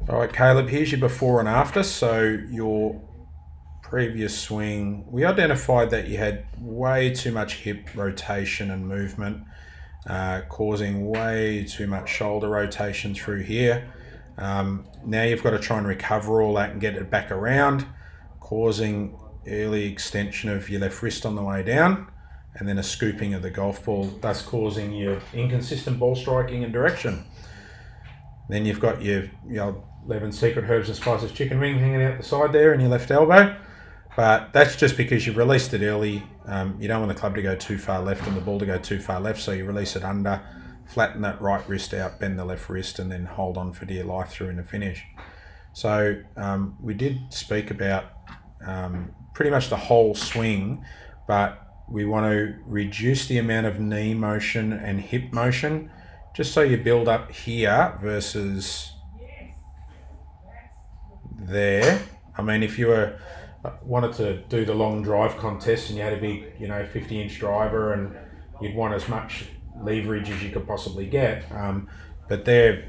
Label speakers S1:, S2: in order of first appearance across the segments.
S1: All right, Caleb, here's your before and after. So your previous swing, we identified that you had way too much hip rotation and movement, causing way too much shoulder rotation through here. Now you've got to try and recover all that and get it back around, causing early extension of your left wrist on the way down, and then a scooping of the golf ball, thus causing your inconsistent ball striking and direction. Then you've got your 11 secret herbs and spices chicken wing hanging out the side there in your left elbow. But that's just because you've released it early. You don't want the club to go too far left and the ball to go too far left, so you release it under, flatten that right wrist out, bend the left wrist, and then hold on for dear life through in the finish. So we did speak about pretty much the whole swing, but we want to reduce the amount of knee motion and hip motion, just so you build up here versus there. I mean, if you wanted to do the long drive contest and you had a big 50-inch driver and you'd want as much leverage as you could possibly get, but they've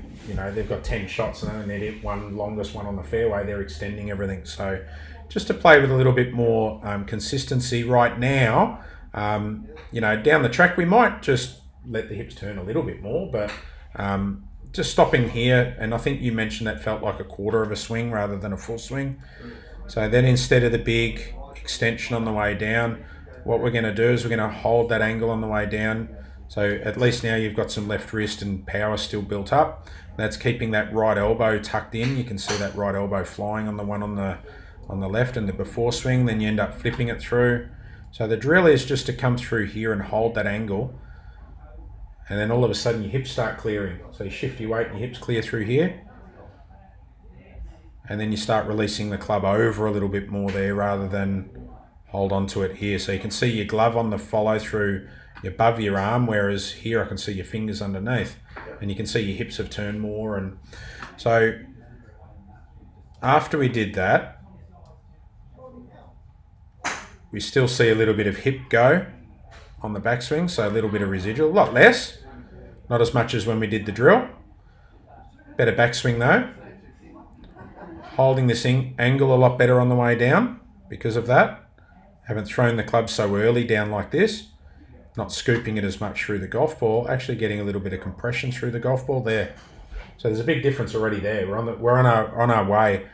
S1: got 10 shots and then they hit one longest one on the fairway. They're extending everything. So just to play with a little bit more consistency right now, down the track we might just let the hips turn a little bit more, but just stopping here, and I think you mentioned that felt like a quarter of a swing rather than a full swing. So then instead of the big extension on the way down, what we're going to do is we're going to hold that angle on the way down. So at least now you've got some left wrist and power still built up. That's keeping that right elbow tucked in. You can see that right elbow flying on the one on the left and the before swing. Then you end up flipping it through. So the drill is just to come through here and hold that angle. And then all of a sudden your hips start clearing. So you shift your weight and your hips clear through here. And then you start releasing the club over a little bit more there rather than hold on to it here. So you can see your glove on the follow through above your arm, whereas here I can see your fingers underneath. And you can see your hips have turned more. And so after we did that, we still see a little bit of hip go on the backswing, so a little bit of residual, a lot less, not as much as when we did the drill. Better backswing though. Holding this angle a lot better on the way down because of that. Haven't thrown the club so early down like this. Not scooping it as much through the golf ball, actually getting a little bit of compression through the golf ball there. So there's a big difference already there. We're on our way.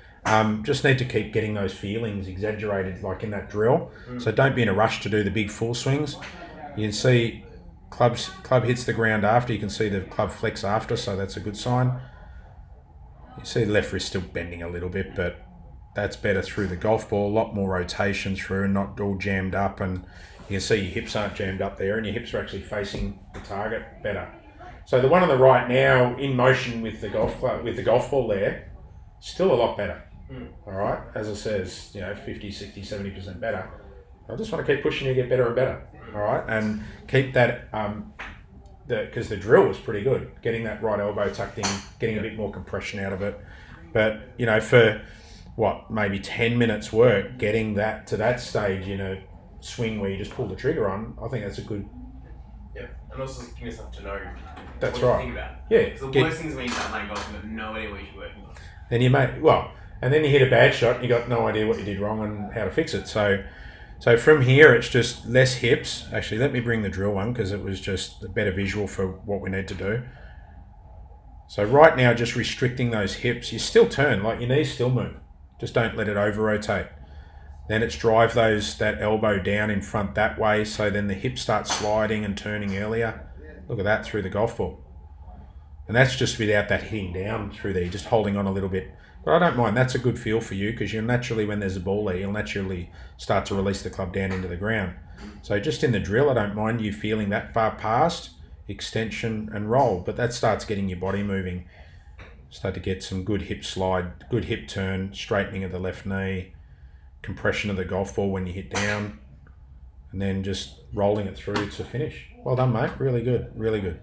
S1: Just need to keep getting those feelings exaggerated like in that drill. So don't be in a rush to do the big full swings. You can see club hits the ground after. You can see the club flex after, so that's a good sign. You see the left wrist still bending a little bit, but that's better through the golf ball. A lot more rotation through, not all jammed up, and you can see your hips aren't jammed up there, and your hips are actually facing the target better. So the one on the right now, in motion with the golf ball there, still a lot better. All right, as it says, 50, 60, 70% better. I just want to keep pushing you to get better and better. All right, and keep that because the drill was pretty good, getting that right elbow tucked in, getting a bit more compression out of it. But for maybe 10 minutes work, getting that to that stage in a swing where you just pull the trigger on, I think that's a good.
S2: Yeah, and also give yourself to know
S1: that's
S2: what
S1: right.
S2: you think about.
S1: Yeah,
S2: because the worst thing is when you start playing golf and you have no idea what you're working on.
S1: Then and then you hit a bad shot, and you got no idea what you did wrong and how to fix it. So from here, it's just less hips. Actually, let me bring the drill one because it was just a better visual for what we need to do. So right now, just restricting those hips. You still turn, like your knees still move. Just don't let it over-rotate. Then it's drive that elbow down in front that way, so then the hips start sliding and turning earlier. Look at that through the golf ball. And that's just without that hitting down through there, just holding on a little bit. But I don't mind. That's a good feel for you because you'll naturally, when there's a ball there, you'll naturally start to release the club down into the ground. So just in the drill, I don't mind you feeling that far past, extension and roll. But that starts getting your body moving. Start to get some good hip slide, good hip turn, straightening of the left knee, compression of the golf ball when you hit down, and then just rolling it through to finish. Well done, mate. Really good. Really good.